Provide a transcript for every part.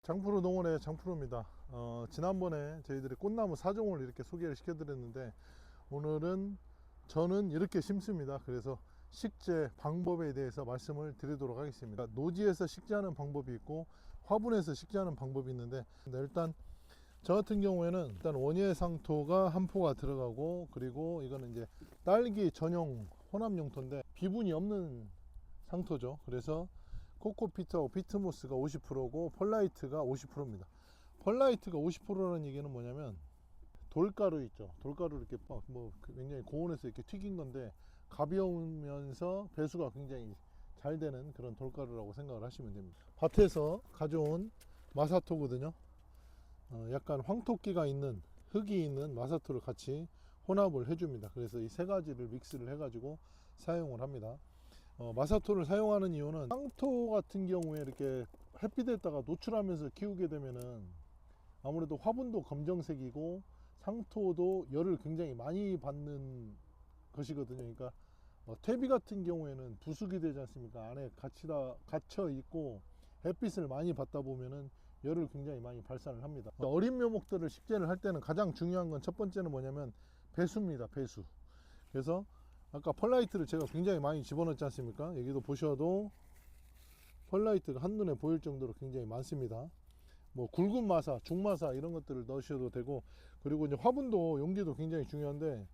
장프로 농원의 장프로입니다. 지난번에 저희들이 꽃나무 4종을 이렇게 소개를 시켜드렸는데, 오늘은 저는 이렇게 심습니다. 그래서 식재 방법에 대해서 말씀을 드리도록 하겠습니다. 노지에서 식재하는 방법이 있고 화분에서 식재하는 방법이 있는데, 일단 저 같은 경우에는 일단 원예 상토가 한 포가 들어가고, 그리고 이거는 이제 딸기 전용 혼합 용토인데 비분이 없는 상토죠. 그래서 코코피트하고 피트모스가 50%고 펄라이트가 50%입니다. 펄라이트가 50%라는 얘기는 뭐냐면, 돌가루 있죠. 돌가루 이렇게 굉장히 고온에서 이렇게 튀긴 건데 가벼우면서 배수가 굉장히 잘 되는 그런 돌가루라고 생각을 하시면 됩니다. 밭에서 가져온 마사토거든요. 약간 황토끼가 있는, 흙이 있는 마사토를 같이 혼합을 해줍니다. 그래서 이 세 가지를 믹스를 해가지고 사용을 합니다. 마사토를 사용하는 이유는, 황토 같은 경우에 이렇게 햇빛에다가 노출하면서 키우게 되면은 아무래도 화분도 검정색이고 상토도 열을 굉장히 많이 받는 것이거든요. 그러니까 퇴비 같은 경우에는 부숙이 되지 않습니까? 안에 갇혀 있고 햇빛을 많이 받다 보면은 열을 굉장히 많이 발산을 합니다. 어린 묘목들을 식재를 할 때는 가장 중요한 건, 첫 번째는 뭐냐면 배수입니다. 배수. 그래서 아까 펄라이트를 제가 굉장히 많이 집어넣지 않습니까? 여기도 보셔도 펄라이트가 한눈에 보일 정도로 굉장히 많습니다. 뭐 굵은 마사, 중마사 이런 것들을 넣으셔도 되고, 그리고 이제 화분도 용기도 굉장히 중요한데,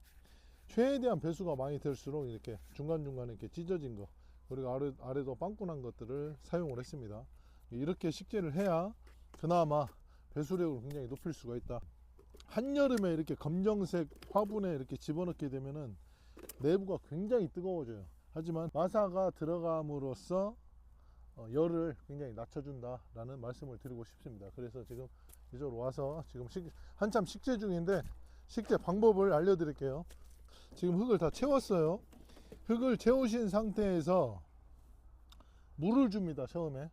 최대한 배수가 많이 될수록 이렇게 중간중간에 이렇게 찢어진 거, 그리고 아래도 빵꾸난 것들을 사용을 했습니다. 이렇게 식재를 해야 그나마 배수력을 굉장히 높일 수가 있다. 한여름에 이렇게 검정색 화분에 이렇게 집어넣게 되면은 내부가 굉장히 뜨거워져요. 하지만 마사가 들어감으로써 열을 굉장히 낮춰준다 라는 말씀을 드리고 싶습니다. 그래서 지금 이쪽으로 와서 지금 한참 식재 중인데, 식재 방법을 알려드릴게요. 지금 흙을 다 채웠어요. 흙을 채우신 상태에서 물을 줍니다. 처음에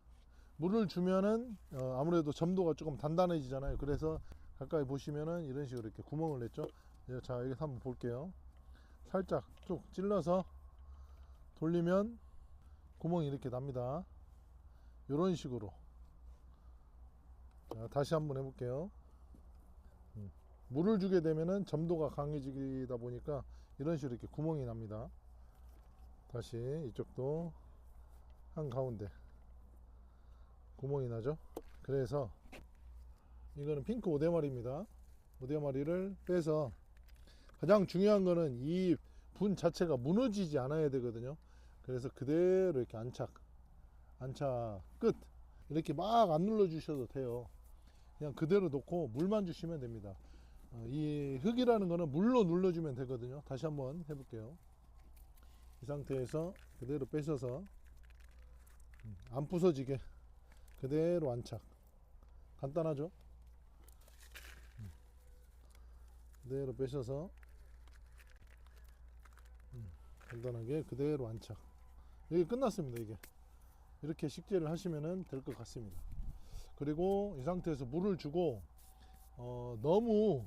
물을 주면은 아무래도 점도가 조금 단단해지잖아요. 그래서 가까이 보시면은 이런 식으로 이렇게 구멍을 냈죠. 자, 여기서 한번 볼게요. 살짝 쭉 찔러서 돌리면 구멍이 이렇게 납니다. 이런 식으로. 자, 다시 한번 해볼게요. 물을 주게 되면은 점도가 강해지다 보니까 이런 식으로 이렇게 구멍이 납니다. 다시 이쪽도 한가운데 구멍이 나죠. 그래서 이거는 핑크 오대마리입니다. 오대마리를 빼서, 가장 중요한 거는 이 분 자체가 무너지지 않아야 되거든요. 그래서 그대로 이렇게 안착 끝 이렇게 막 안 눌러 주셔도 돼요. 그냥 그대로 놓고 물만 주시면 됩니다. 이 흙이라는 거는 물로 눌러주면 되거든요. 다시 한번 해볼게요. 이 상태에서 그대로 빼셔서 안 부서지게 그대로 안착. 간단하죠? 그대로 빼셔서 간단하게 그대로 안착. 여기 끝났습니다. 이게 이렇게 식재를 하시면 될 것 같습니다. 그리고 이 상태에서 물을 주고, 너무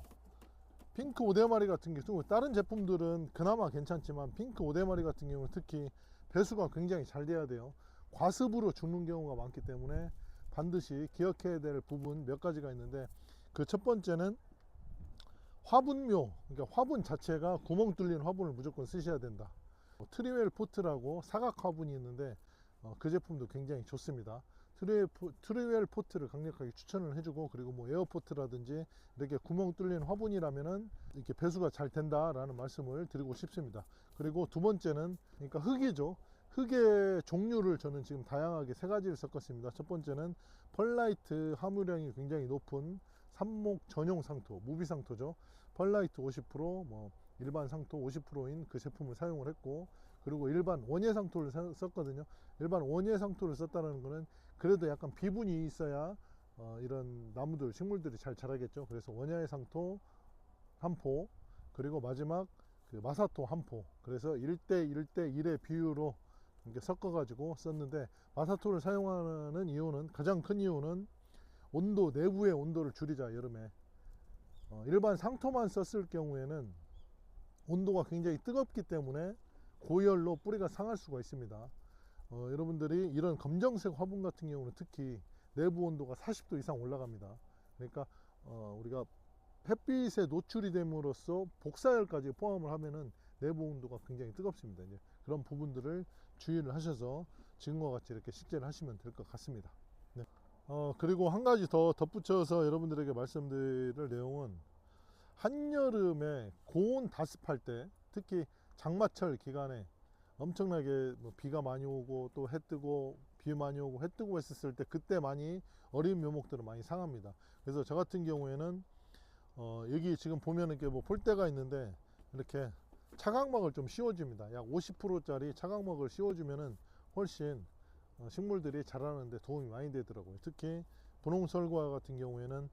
핑크 오대마리 같은 경우, 다른 제품들은 그나마 괜찮지만 핑크 오대마리 같은 경우는 특히 배수가 굉장히 잘 돼야 돼요. 과습으로 죽는 경우가 많기 때문에 반드시 기억해야 될 부분 몇 가지가 있는데, 그 첫 번째는 화분묘, 그러니까 화분 자체가 구멍 뚫린 화분을 무조건 쓰셔야 된다. 트리웰 포트라고 사각 화분이 있는데 그 제품도 굉장히 좋습니다. 트리웰 포트를 강력하게 추천을 해주고, 그리고 뭐 에어포트라든지 이렇게 구멍 뚫린 화분이라면은 이렇게 배수가 잘 된다라는 말씀을 드리고 싶습니다. 그리고 두 번째는, 그러니까 흙이죠. 흙의 종류를 저는 지금 다양하게 세 가지를 섞었습니다. 첫 번째는 펄라이트 함유량이 굉장히 높은 삽목 전용 상토, 무비 상토죠. 펄라이트 50%, 뭐 일반 상토 50%인 그 제품을 사용을 했고, 그리고 일반 원예 상토를 썼거든요. 일반 원예 상토를 썼다는 거는 그래도 약간 비분이 있어야 이런 나무들, 식물들이 잘 자라겠죠. 그래서 원예 상토 한 포, 그리고 마지막 그 마사토 한 포. 그래서 1대 1대 1의 비율로 이렇게 섞어 가지고 썼는데, 마사토를 사용하는 이유는, 가장 큰 이유는 온도, 내부의 온도를 줄이자. 여름에 일반 상토만 썼을 경우에는 온도가 굉장히 뜨겁기 때문에 고열로 뿌리가 상할 수가 있습니다. 여러분들이 이런 검정색 화분 같은 경우는 특히 내부 온도가 40도 이상 올라갑니다. 그러니까 우리가 햇빛에 노출이 됨으로써 복사열까지 포함을 하면은 내부 온도가 굉장히 뜨겁습니다. 이제 그런 부분들을 주의를 하셔서 지금과 같이 이렇게 식재를 하시면 될 것 같습니다. 네. 그리고 한 가지 더 덧붙여서 여러분들에게 말씀드릴 내용은 한여름에 고온 다습할 때, 특히 장마철 기간에 엄청나게 뭐 비가 많이 오고 또 해 뜨고 비 많이 오고 해 뜨고 했었을 때, 그때 많이 어린 묘목들은 많이 상합니다. 그래서 저 같은 경우에는 여기 지금 보면은 이렇게 뭐 폴대가 있는데 이렇게 차각막을 좀 씌워줍니다. 약 50%짜리 차각막을 씌워주면은 훨씬 식물들이 자라는데 도움이 많이 되더라고요. 특히 분홍설과 같은 경우에는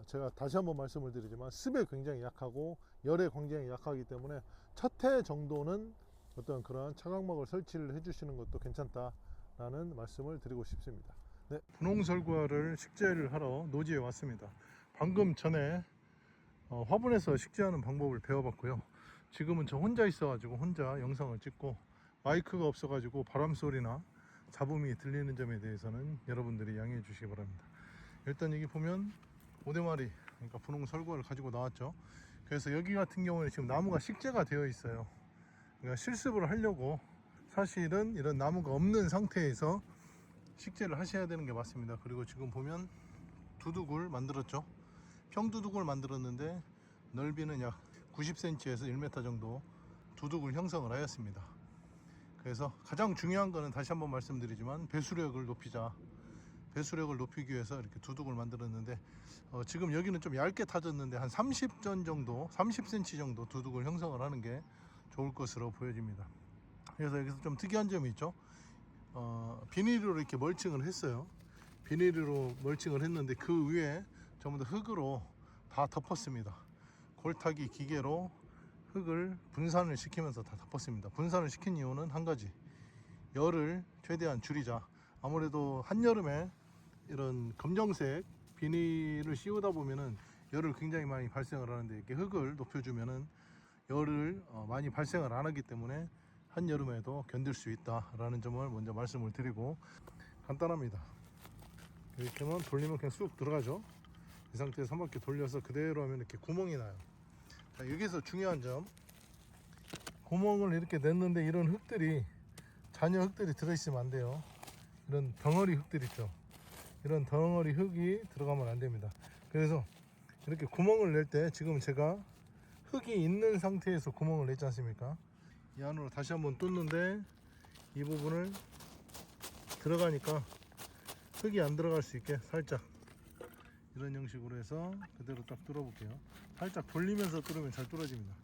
제가 다시 한번 말씀을 드리지만 습에 굉장히 약하고 열에 굉장히 약하기 때문에 첫 해 정도는 어떤 그런 차각막을 설치를 해주시는 것도 괜찮다라는 말씀을 드리고 싶습니다. 네, 분홍설과를 식재를 하러 노지에 왔습니다. 방금 전에 화분에서 식재하는 방법을 배워봤고요. 지금은 저 혼자 있어가지고 혼자 영상을 찍고, 마이크가 없어가지고 바람 소리나 잡음이 들리는 점에 대해서는 여러분들이 양해해 주시기 바랍니다. 일단 여기 보면 오대마리, 그러니까 분홍설과를 가지고 나왔죠. 그래서 여기 같은 경우는 지금 나무가 식재가 되어 있어요. 그러니까 실습을 하려고 사실은 이런 나무가 없는 상태에서 식재를 하셔야 되는 게 맞습니다. 그리고 지금 보면 두둑을 만들었죠. 평두둑을 만들었는데 넓이는 약 90cm에서 1m 정도 두둑을 형성을 하였습니다. 그래서 가장 중요한 거는 다시 한번 말씀드리지만 배수력을 높이자. 배수력을 높이기 위해서 이렇게 두둑을 만들었는데 지금 여기는 좀 얇게 타졌는데 한 30전 정도, 30cm 정도 두둑을 형성을 하는 게 좋을 것으로 보여집니다. 그래서 여기서 좀 특이한 점이 있죠. 비닐로 이렇게 멀칭을 했어요. 비닐로 멀칭을 했는데 그 위에 전부 다 흙으로 다 덮었습니다. 골타기 기계로 흙을 분산을 시키면서 다 덮었습니다. 분산을 시킨 이유는 한 가지, 열을 최대한 줄이자. 아무래도 한여름에 이런 검정색 비닐을 씌우다 보면은 열을 굉장히 많이 발생을 하는데, 이렇게 흙을 높여주면은 열을 많이 발생을 안 하기 때문에 한여름에도 견딜 수 있다라는 점을 먼저 말씀을 드리고, 간단합니다. 이렇게만 돌리면 그냥 쑥 들어가죠. 이 상태에서 한 바퀴 돌려서 그대로 하면 이렇게 구멍이 나요. 자, 여기서 중요한 점, 구멍을 이렇게 냈는데 이런 흙들이, 잔여 흙들이 들어있으면 안 돼요. 이런 덩어리 흙들 있죠. 이런 덩어리 흙이 들어가면 안 됩니다. 그래서 이렇게 구멍을 낼 때, 지금 제가 흙이 있는 상태에서 구멍을 냈지 않습니까? 이 안으로 다시 한번 뚫는데 이 부분을 들어가니까 흙이 안 들어갈 수 있게 살짝 이런 형식으로 해서 그대로 딱 뚫어 볼게요. 살짝 돌리면서 뚫으면 잘 뚫어집니다.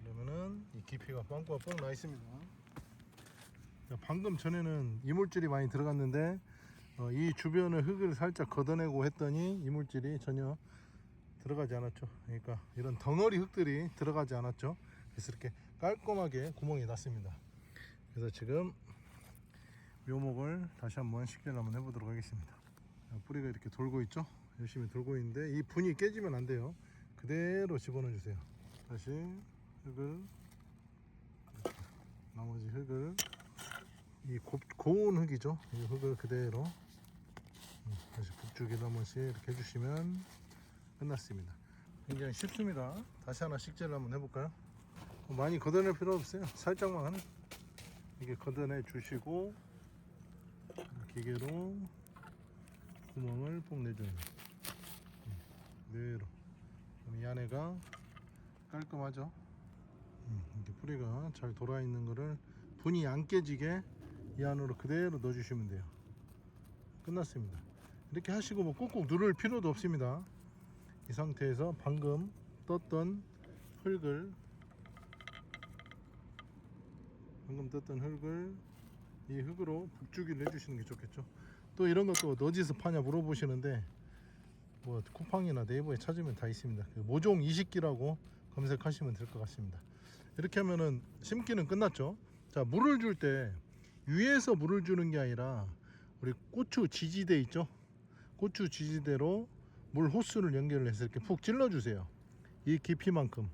그러면은 이 깊이가 빵꾸가 뻥 나 있습니다. 방금 전에는 이물질이 많이 들어갔는데 이 주변의 흙을 살짝 걷어내고 했더니 이물질이 전혀 들어가지 않았죠. 그러니까 이런 덩어리 흙들이 들어가지 않았죠. 그래서 이렇게 깔끔하게 구멍이 났습니다. 그래서 지금 묘목을 다시 한번 식재를 한번 해보도록 하겠습니다. 뿌리가 이렇게 돌고 있죠. 열심히 돌고 있는데 이 분이 깨지면 안 돼요. 그대로 집어넣어 주세요. 다시 흙을, 나머지 흙을, 이 고운 흙이죠. 이 흙을 그대로 다시 북주기를 한 번씩 이렇게 해주시면 끝났습니다. 굉장히 쉽습니다. 다시 하나 식재를 한번 해볼까요? 많이 걷어낼 필요 없어요. 살짝만 이렇게 걷어내 주시고 기계로 구멍을 뽕 내줘요. 그대로. 그럼 이 안에가 깔끔하죠. 이렇게 뿌리가 잘 돌아 있는 거를 분이 안 깨지게 이 안으로 그대로 넣어 주시면 돼요. 끝났습니다. 이렇게 하시고 뭐 꾹꾹 누를 필요도 없습니다. 이 상태에서 방금 떴던 흙을 이 흙으로 북주기를 해주시는 게 좋겠죠. 또 이런 것도 어디서 파냐 물어보시는데, 뭐 쿠팡이나 네이버에 찾으면 다 있습니다. 그 모종 이식기라고 검색하시면 될 것 같습니다. 이렇게 하면은 심기는 끝났죠. 자, 물을 줄 때 위에서 물을 주는 게 아니라 우리 고추 지지대 있죠. 고추 지지대로 물 호스를 연결을 해서 이렇게 푹 찔러 주세요. 이 깊이만큼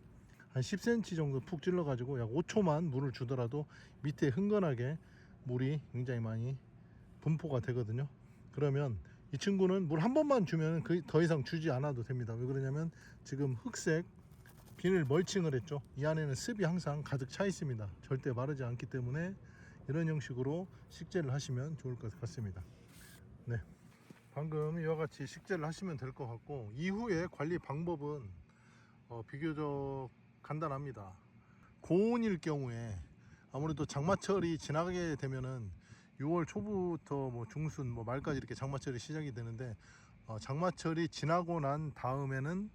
한 10cm 정도 푹 찔러 가지고 약 5초만 물을 주더라도 밑에 흥건하게 물이 굉장히 많이 분포가 되거든요. 그러면 이 친구는 물 한 번만 주면 더 이상 주지 않아도 됩니다. 왜 그러냐면 지금 흑색 비닐 멀칭을 했죠. 이 안에는 습이 항상 가득 차 있습니다. 절대 마르지 않기 때문에 이런 형식으로 식재를 하시면 좋을 것 같습니다. 네, 방금 이와 같이 식재를 하시면 될 것 같고, 이후에 관리 방법은 비교적 간단합니다. 고온일 경우에 아무래도 장마철이 지나게 되면은 6월 초부터 뭐 중순 뭐 말까지 이렇게 장마철이 시작이 되는데, 장마철이 지나고 난 다음에는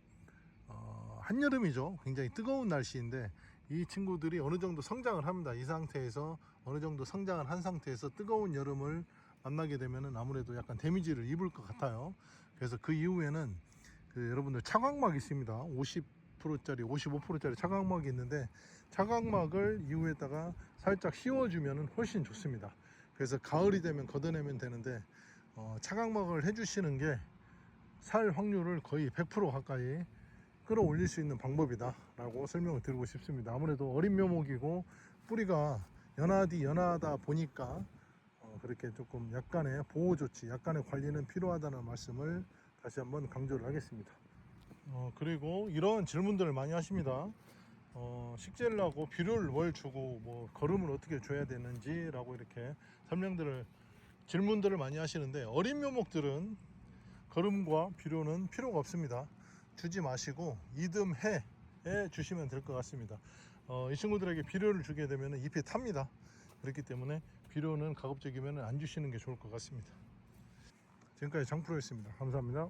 한여름이죠. 굉장히 뜨거운 날씨인데 이 친구들이 어느 정도 성장을 합니다. 이 상태에서 어느 정도 성장을 한 상태에서 뜨거운 여름을 만나게 되면은 아무래도 약간 데미지를 입을 것 같아요. 그래서 그 이후에는 여러분들 차광막이 있습니다. 50%짜리 55%짜리 차광막이 있는데, 차광막을 이후에다가 살짝 씌워주면 훨씬 좋습니다. 그래서 가을이 되면 걷어내면 되는데, 차광막을 해주시는 게 살 확률을 거의 100% 가까이 끌어올릴 수 있는 방법이다 라고 설명을 드리고 싶습니다. 아무래도 어린 묘목이고 뿌리가 연하다 보니까 그렇게 조금 약간의 보호 조치, 약간의 관리는 필요하다는 말씀을 다시 한번 강조를 하겠습니다. 그리고 이런 질문들을 많이 하십니다. 식재를 하고 비료를 뭘 주고 뭐 거름을 어떻게 줘야 되는지 라고 이렇게 질문들을 많이 하시는데, 어린 묘목들은 거름과 비료는 필요가 없습니다. 주지 마시고 이듬해에 주시면 될 것 같습니다. 이 친구들에게 비료를 주게 되면 잎이 탑니다. 그렇기 때문에 비료는 가급적이면 안 주시는 게 좋을 것 같습니다. 지금까지 장프로였습니다. 감사합니다.